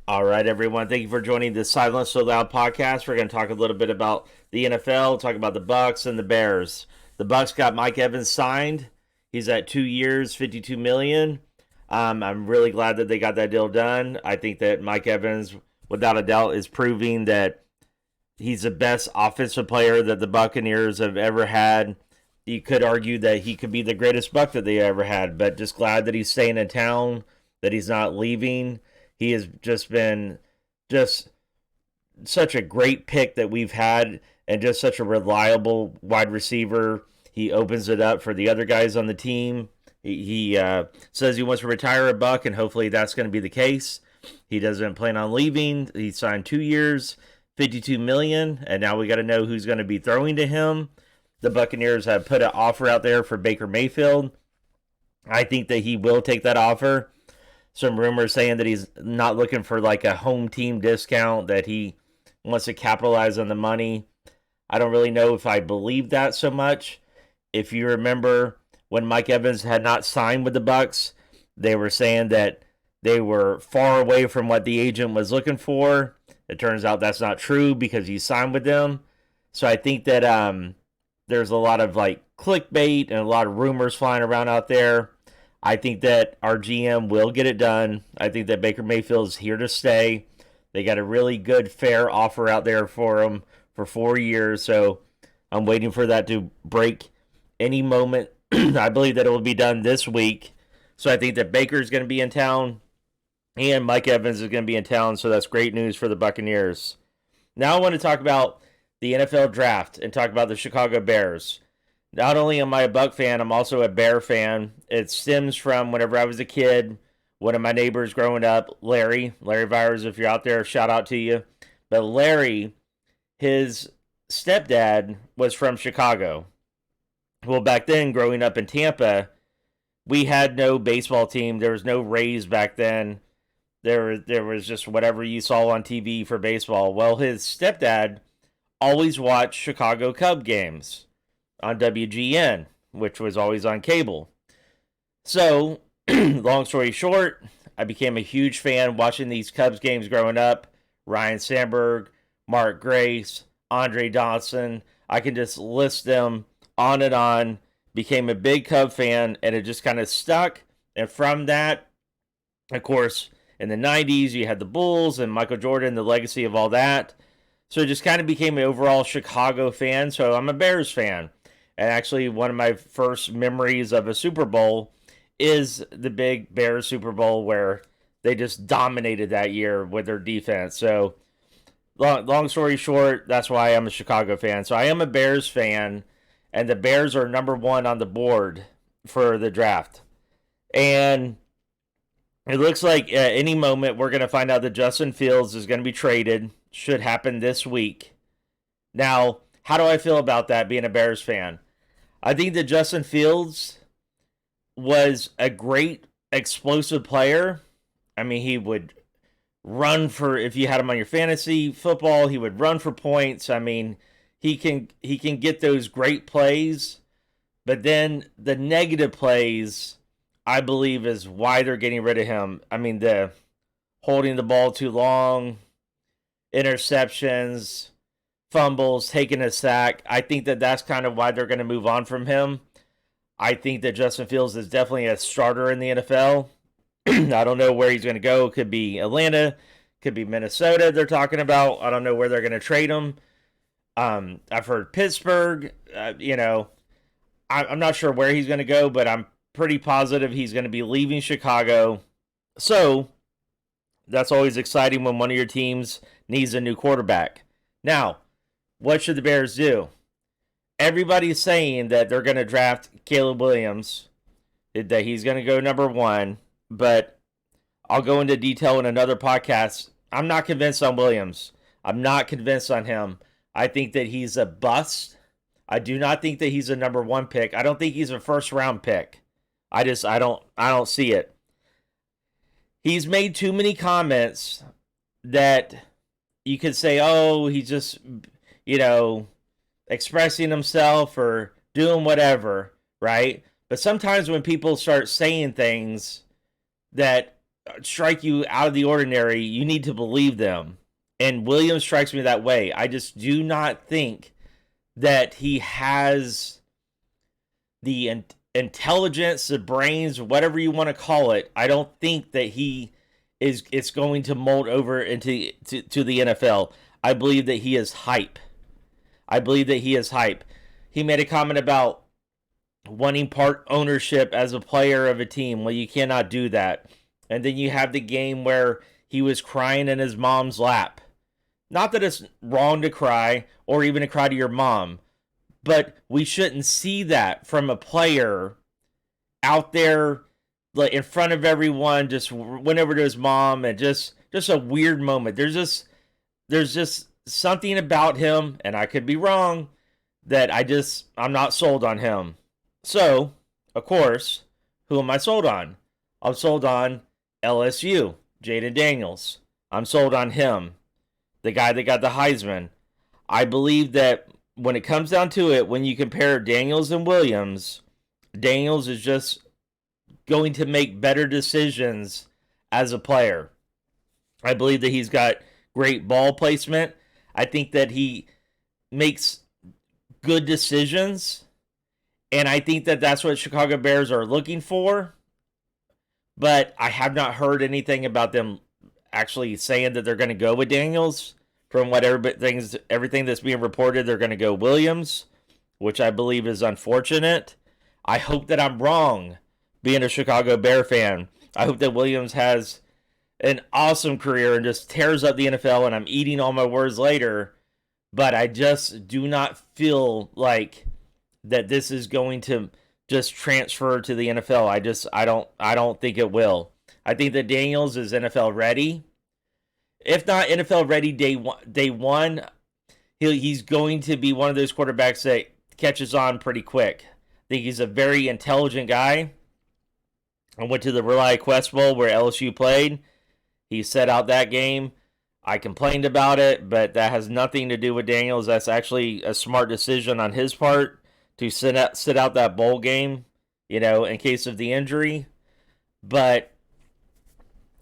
All right, everyone. Thank you for joining the Silence So Loud podcast. We're going to talk a little bit about the NFL, talk about the Bucks and the Bears. The Bucks got Mike Evans signed. He's at 2 years, $52 million. I'm really glad that they got that deal done. I think that Mike Evans, without a doubt, is proving that he's the best offensive player that the Buccaneers have ever had. You could argue that he could be the greatest Buck that they ever had, but just glad that he's staying in town, that he's not leaving. He has just been just such a great pick that we've had and just such a reliable wide receiver. He opens it up for the other guys on the team. He says he wants to retire a Buck, and hopefully that's going to be the case. He doesn't plan on leaving. He signed 2 years, $52 million, and now we got to know who's going to be throwing to him. The Buccaneers have put an offer out there for Baker Mayfield. I think that he will take that offer. Some rumors saying that he's not looking for like a home team discount, that he wants to capitalize on the money. I don't really know if I believe that so much. If you remember when Mike Evans had not signed with the Bucks, they were saying that they were far away from what the agent was looking for. It turns out that's not true because he signed with them. So I think that there's a lot of like clickbait and a lot of rumors flying around out there. I think that our GM will get it done. I think that Baker Mayfield is here to stay. They got a really good, fair offer out there for him for 4 years. So I'm waiting for that to break any moment. I believe that it will be done this week. So I think that Baker is going to be in town and Mike Evans is going to be in town. So that's great news for the Buccaneers. Now I want to talk about the NFL draft and talk about the Chicago Bears. Not only am I a Buck fan, I'm also a Bear fan. It stems from whenever I was a kid. One of my neighbors growing up, Larry Virus, if you're out there, shout out to you. But Larry, his stepdad was from Chicago. Well, back then, growing up in Tampa, we had no baseball team. There was no Rays back then. There was just whatever you saw on TV for baseball. Well, his stepdad always watched Chicago Cub games on WGN, which was always on cable. So, long story short, I became a huge fan watching these Cubs games growing up. Ryan Sandberg, Mark Grace, Andre Dawson. I can just list them on and on. Became a big Cub fan, and it just kind of stuck. And from that, of course, in the 90s, you had the Bulls and Michael Jordan, the legacy of all that. So it just kind of became an overall Chicago fan. So I'm a Bears fan. And actually, one of my first memories of a Super Bowl is the big Bears Super Bowl where they just dominated that year with their defense. So, long story short, that's why I'm a Chicago fan. So I am a Bears fan, and the Bears are number one on the board for the draft. And it looks like at any moment we're going to find out that Justin Fields is going to be traded. Should happen this week. Now, how do I feel about that being a Bears fan? I think that Justin Fields was a great explosive player. I mean, he would run for, if you had him on your fantasy football, he would run for points. I mean, he can get those great plays, but then the negative plays, I believe, is why they're getting rid of him. I mean, the holding the ball too long, interceptions, fumbles, taking a sack. I think that that's kind of why they're going to move on from him. I think that Justin Fields is definitely a starter in the NFL. I don't know where he's going to go. Could be Atlanta, could be Minnesota they're talking about. I don't know where they're going to trade him. I've heard Pittsburgh. I'm not sure where he's going to go, but I'm pretty positive he's going to be leaving Chicago. So that's always exciting when one of your teams needs a new quarterback. Now, what should the Bears do? Everybody's saying that they're going to draft Caleb Williams, that he's going to go number one, but I'll go into detail in another podcast. I'm not convinced on Williams. I'm not convinced on him. I think that he's a bust. I do not think that he's a number one pick. I don't think he's a first round pick. I don't see it. He's made too many comments that you could say, oh, he's just, expressing himself or doing whatever, right? But sometimes when people start saying things that strike you out of the ordinary, you need to believe them. And Williams strikes me that way. I just do not think that he has the intelligence, the brains, whatever you want to call it. I don't think that it's going to mold over into to the NFL. I believe that he is hype. I believe that he is hype. He made a comment about wanting part ownership as a player of a team. Well, you cannot do that. And then you have the game where he was crying in his mom's lap. Not that it's wrong to cry or even to cry to your mom, but we shouldn't see that from a player out there like in front of everyone, just went over to his mom, and just a weird moment. There's just something about him, and I could be wrong, that I'm not sold on him. So, of course, who am I sold on? I'm sold on LSU, Jayden Daniels. I'm sold on him, the guy that got the Heisman. I believe that when it comes down to it, when you compare Daniels and Williams, Daniels is just going to make better decisions as a player. I believe that he's got great ball placement. I think that he makes good decisions. And I think that that's what Chicago Bears are looking for. But I have not heard anything about them actually saying that they're going to go with Daniels. From what everything that's being reported, they're going to go Williams, which I believe is unfortunate. I hope that I'm wrong, being a Chicago Bear fan. I hope that Williams has an awesome career and just tears up the NFL, and I'm eating all my words later. But I just do not feel like that this is going to just transfer to the NFL. I don't think it will. I think that Daniels is NFL ready. If not NFL ready day one, he's going to be one of those quarterbacks that catches on pretty quick. I think he's a very intelligent guy. I went to the Rely Quest Bowl where LSU played. He set out that game. I complained about it, but that has nothing to do with Daniels. That's actually a smart decision on his part to sit out that bowl game, in case of the injury. But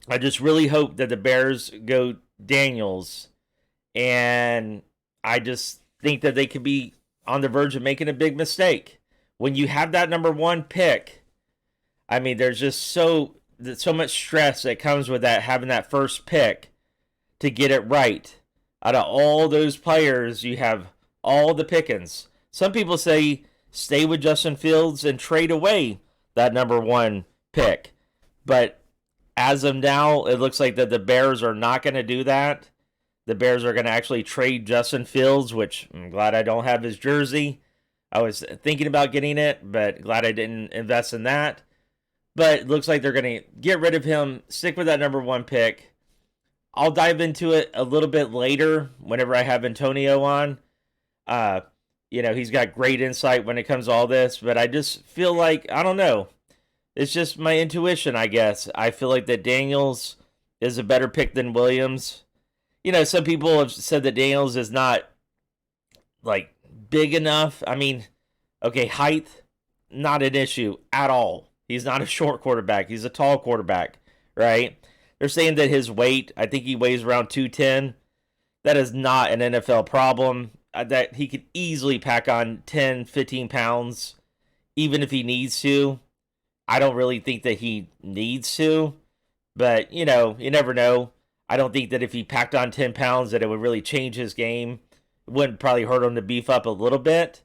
I just really hope that the Bears go Daniels, and I just think that they could be on the verge of making a big mistake. When you have that number one pick, I mean, there's just so much stress that comes with that, having that first pick to get it right. Out of all those players, you have all the pickings. Some people say stay with Justin Fields and trade away that number one pick. But as of now, it looks like that the Bears are not going to do that. The Bears are going to actually trade Justin Fields, which I'm glad I don't have his jersey. I was thinking about getting it, but glad I didn't invest in that. But it looks like they're going to get rid of him, stick with that number one pick. I'll dive into it a little bit later whenever I have Antonio on. He's got great insight when it comes to all this, but I just feel like, I don't know. It's just my intuition, I guess. I feel like that Daniels is a better pick than Williams. Some people have said that Daniels is not, big enough. I mean, okay, height, not an issue at all. He's not a short quarterback. He's a tall quarterback, right? They're saying that his weight, I think he weighs around 210. That is not an NFL problem. That he could easily pack on 10, 15 pounds, even if he needs to. I don't really think that he needs to, but, you never know. I don't think that if he packed on 10 pounds that it would really change his game. It wouldn't probably hurt him to beef up a little bit,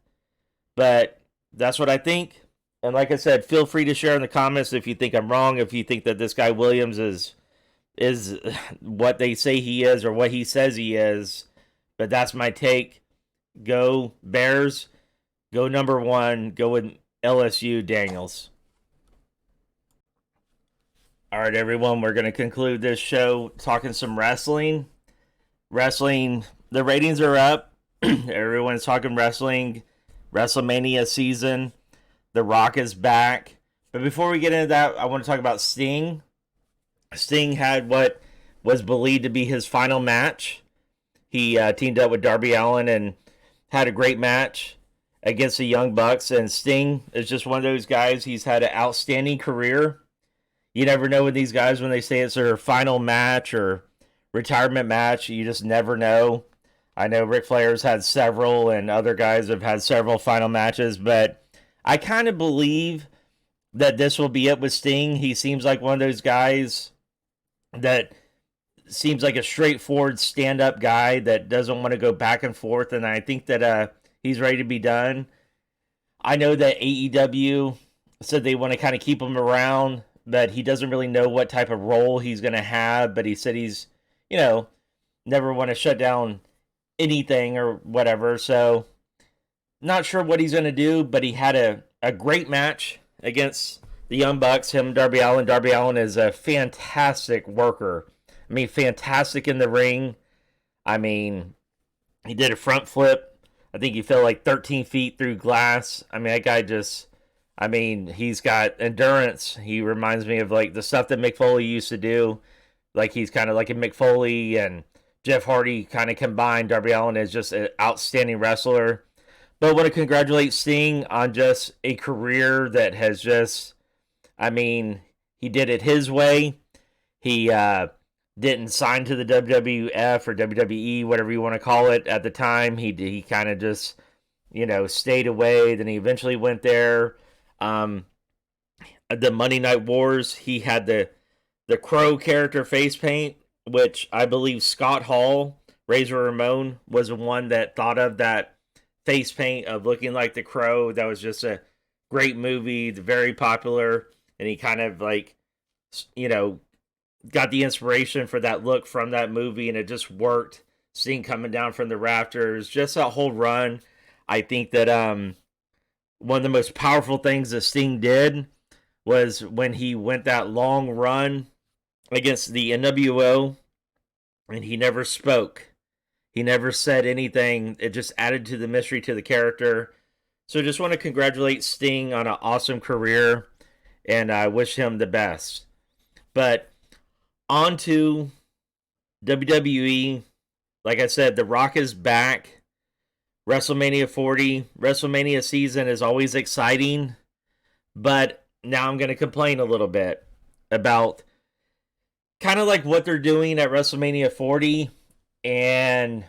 but that's what I think. And like I said, feel free to share in the comments if you think I'm wrong, if you think that this guy Williams is what they say he is or what he says he is. But that's my take. Go Bears. Go number one. Go with LSU Daniels. All right, everyone, we're going to conclude this show talking some wrestling. Wrestling, the ratings are up. Everyone's talking wrestling. Wrestlemania season. The Rock is back. But before we get into that, I want to talk about Sting. Sting had what was believed to be his final match. He teamed up with Darby Allin and had a great match against the Young Bucks. And Sting is just one of those guys. He's had an outstanding career. You never know with these guys when they say it's their final match or retirement match. You just never know. I know Ric Flair's had several, and other guys have had several final matches, but I kind of believe that this will be it with Sting. He seems like one of those guys that seems like a straightforward stand-up guy that doesn't want to go back and forth, and I think that he's ready to be done. I know that AEW said they want to kind of keep him around, but he doesn't really know what type of role he's going to have, but he said he's, never want to shut down anything or whatever, so not sure what he's going to do, but he had a great match against the Young Bucks, him and Darby Allin. Darby Allin is a fantastic worker. I mean, fantastic in the ring. I mean, he did a front flip. I think he fell like 13 feet through glass. I mean, that guy he's got endurance. He reminds me of like the stuff that Mick Foley used to do. Like he's kind of like a Mick Foley and Jeff Hardy kind of combined. Darby Allin is just an outstanding wrestler. But I want to congratulate Sting on just a career that has just, he did it his way. He didn't sign to the WWF or WWE, whatever you want to call it at the time. He kind of just, stayed away. Then he eventually went there. The Monday Night Wars, he had the Crow character face paint, which I believe Scott Hall, Razor Ramon, was the one that thought of that face paint of looking like the Crow. That was just a great movie, very popular, and he kind of like, got the inspiration for that look from that movie, and it just worked. Sting coming down from the rafters, just that whole run. I think that one of the most powerful things that Sting did was when he went that long run against the NWO, and he never spoke. He never said anything. It just added to the mystery to the character. So just want to congratulate Sting on an awesome career, and I wish him the best. But on to WWE. Like I said, The Rock is back. WrestleMania 40. WrestleMania season is always exciting. But now I'm going to complain a little bit about kind of like what they're doing at WrestleMania 40. And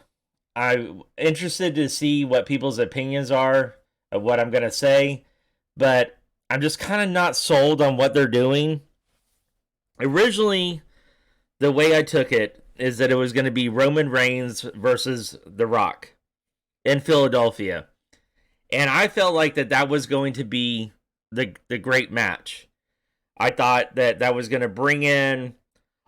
I'm interested to see what people's opinions are of what I'm going to say. But I'm just kind of not sold on what they're doing. Originally, the way I took it is that it was going to be Roman Reigns versus The Rock in Philadelphia. And I felt like that was going to be the great match. I thought that was going to bring in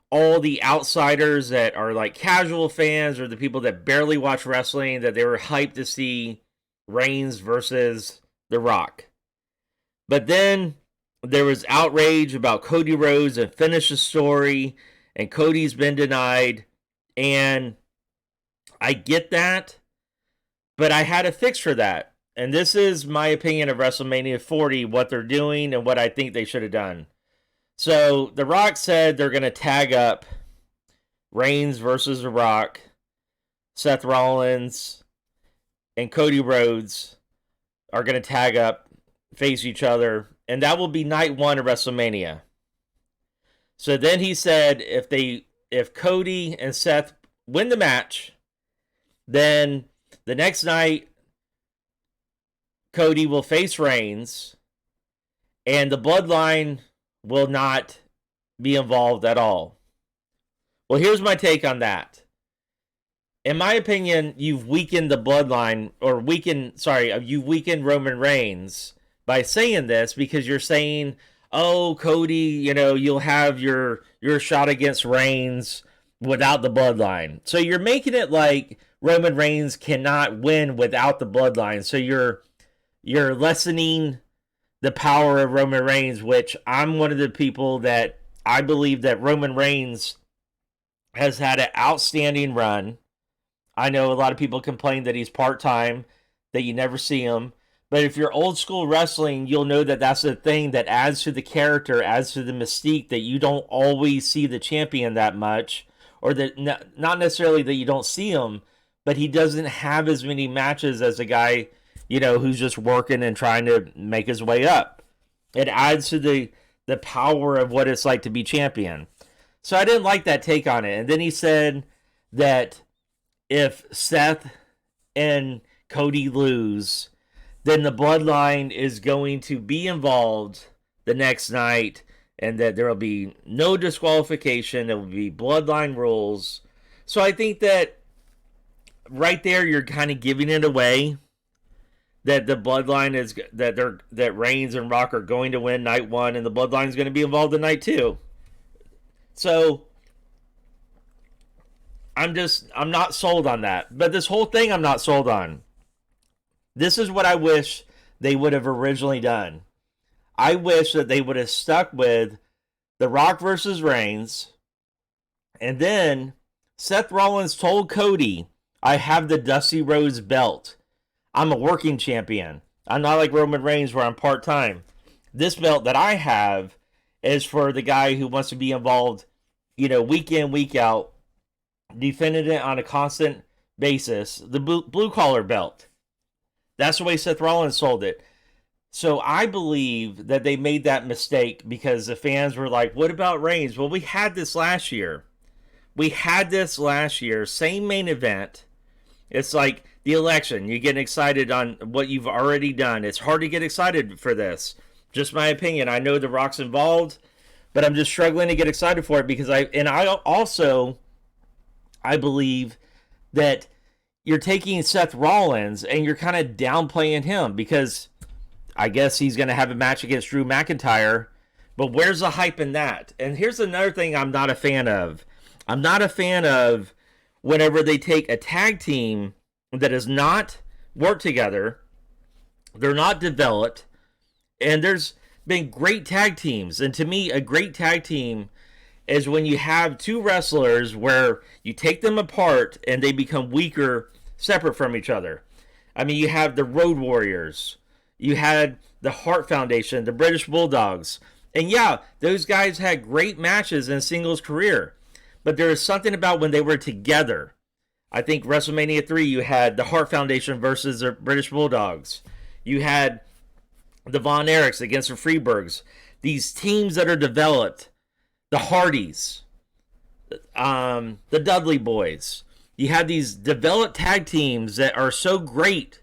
all the outsiders that are like casual fans or the people that barely watch wrestling, that they were hyped to see Reigns versus The Rock. But then there was outrage about Cody Rhodes and Finish the Story, and Cody's been denied, and I get that, but I had a fix for that. And this is my opinion of WrestleMania 40, what they're doing and what I think they should have done. So The Rock said they're going to tag up Reigns versus The Rock, Seth Rollins, and Cody Rhodes are going to tag up, face each other, and that will be night one of WrestleMania. So then he said if Cody and Seth win the match, then the next night Cody will face Reigns, and the bloodline will not be involved at all. Well, here's my take on that. In my opinion, you've weakened the bloodline, you've weakened Roman Reigns by saying this, because you're saying, oh, Cody, you'll have your shot against Reigns without the bloodline. So you're making it like Roman Reigns cannot win without the bloodline. So you're lessening the power of Roman Reigns, which I'm one of the people that I believe that Roman Reigns has had an outstanding run. I know a lot of people complain that he's part-time, that you never see him. But if you're old school wrestling, you'll know that that's the thing that adds to the character, adds to the mystique, that you don't always see the champion that much. Or that not necessarily that you don't see him, but he doesn't have as many matches as a guy, who's just working and trying to make his way up. It adds to the the power of what it's like to be champion. So I didn't like that take on it. And then he said that if Seth and Cody lose, then the bloodline is going to be involved the next night, and that there will be no disqualification. There will be bloodline rules. So I think that right there, you're kind of giving it away that the bloodline is that Reigns and Rock are going to win night one, and the bloodline is going to be involved in night two. So I'm not sold on that. But this whole thing I'm not sold on. This is what I wish they would have originally done. I wish that they would have stuck with The Rock versus Reigns, and then Seth Rollins told Cody, I have the Dusty Rhodes belt. I'm a working champion. I'm not like Roman Reigns where I'm part-time. This belt that I have is for the guy who wants to be involved, week in, week out, defending it on a constant basis. The blue-collar belt. That's the way Seth Rollins sold it. So I believe that they made that mistake because the fans were like, what about Reigns? Well, we had this last year. Same main event. It's like the election. You get excited on what you've already done. It's hard to get excited for this. Just my opinion. I know The Rock's involved, but I'm just struggling to get excited for it because I believe that you're taking Seth Rollins and you're kind of downplaying him because I guess he's going to have a match against Drew McIntyre, but where's the hype in that? And here's another thing I'm not a fan of. I'm not a fan of whenever they take a tag team that has not worked together, they're not developed, and there's been great tag teams. And to me, a great tag team is when you have two wrestlers where you take them apart and they become weaker separate from each other. I mean, you have the Road Warriors. You had the Hart Foundation, the British Bulldogs. And yeah, those guys had great matches in singles career. But there is something about when they were together. I think WrestleMania 3, you had the Hart Foundation versus the British Bulldogs. You had the Von Erichs against the Freeburgs. These teams that are developed. The Hardys. The Dudley Boys. You have these developed tag teams that are so great.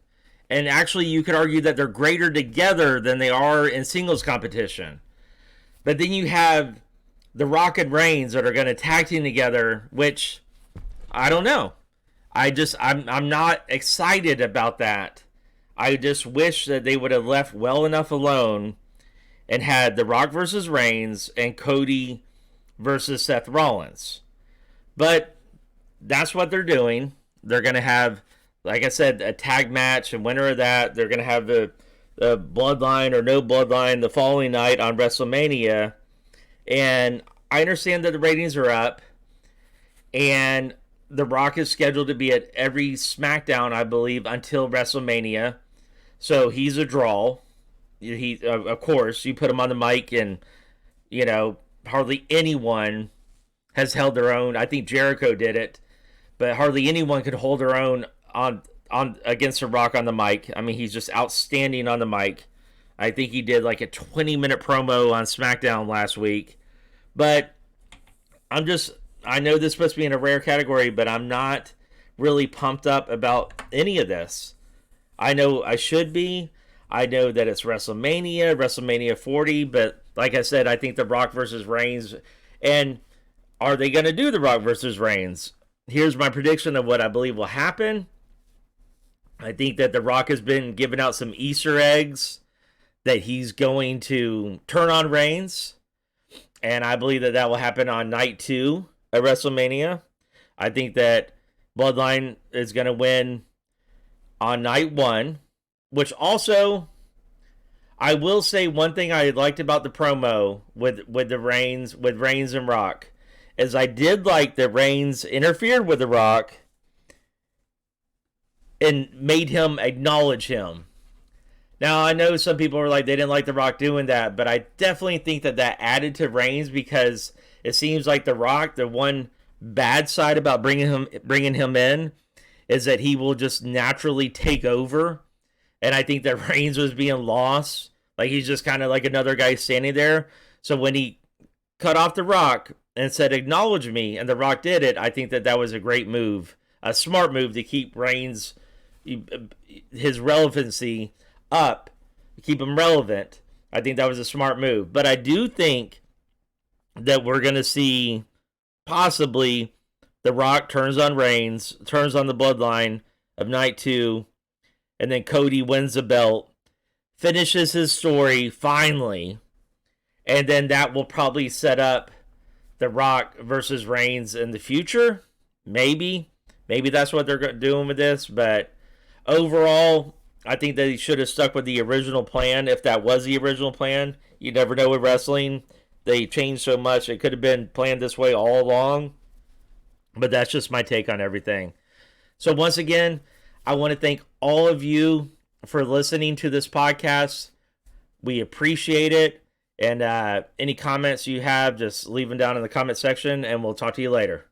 And actually, you could argue that they're greater together than they are in singles competition. But then you have The Rock and Reigns that are going to tag team together, which I don't know. I'm not excited about that. I just wish that they would have left well enough alone and had The Rock versus Reigns and Cody versus Seth Rollins. But that's what they're doing. They're going to have, like I said, a tag match, and winner of that, they're going to have the bloodline or no bloodline the following night on WrestleMania. And I understand that the ratings are up, and The Rock is scheduled to be at every SmackDown, I believe, until WrestleMania. So he's a draw. He, of course, you put him on the mic, and hardly anyone has held their own. I think Jericho did it, but hardly anyone could hold their own on against The Rock on the mic. I mean, he's just outstanding on the mic. I think he did like a 20-minute promo on SmackDown last week. But I know this is supposed to be in a rare category, but I'm not really pumped up about any of this. I know I should be. I know that it's WrestleMania 40, but like I said, I think The Rock versus Reigns. And are they going to do The Rock versus Reigns? Here's my prediction of what I believe will happen. I think that The Rock has been giving out some Easter eggs that he's going to turn on Reigns. And I believe that will happen on night 2 at WrestleMania. I think that Bloodline is going to win on night 1. Which also, I will say one thing I liked about the promo with Reigns and Rock is I did like that Reigns interfered with The Rock and made him acknowledge him. Now, I know some people were like, they didn't like The Rock doing that, but I definitely think that added to Reigns because it seems like The Rock, the one bad side about bringing him in is that he will just naturally take over. And I think that Reigns was being lost. Like, he's just kind of like another guy standing there. So when he cut off The Rock and said, acknowledge me, and The Rock did it, I think that that was a great move, a smart move to keep Reigns, his relevancy up, keep him relevant. I think that was a smart move. But I do think that we're going to see possibly The Rock turns on Reigns, turns on the bloodline of night 2, and then Cody wins the belt, finishes his story finally, and then that will probably set up The Rock versus Reigns in the future. Maybe that's what they're doing with this, but overall, I think that he should have stuck with the original plan, if that was the original plan. You never know with wrestling. They changed so much. It could have been planned this way all along. But that's just my take on everything. So once again, I want to thank all of you for listening to this podcast. We appreciate it. And any comments you have, just leave them down in the comment section, and we'll talk to you later.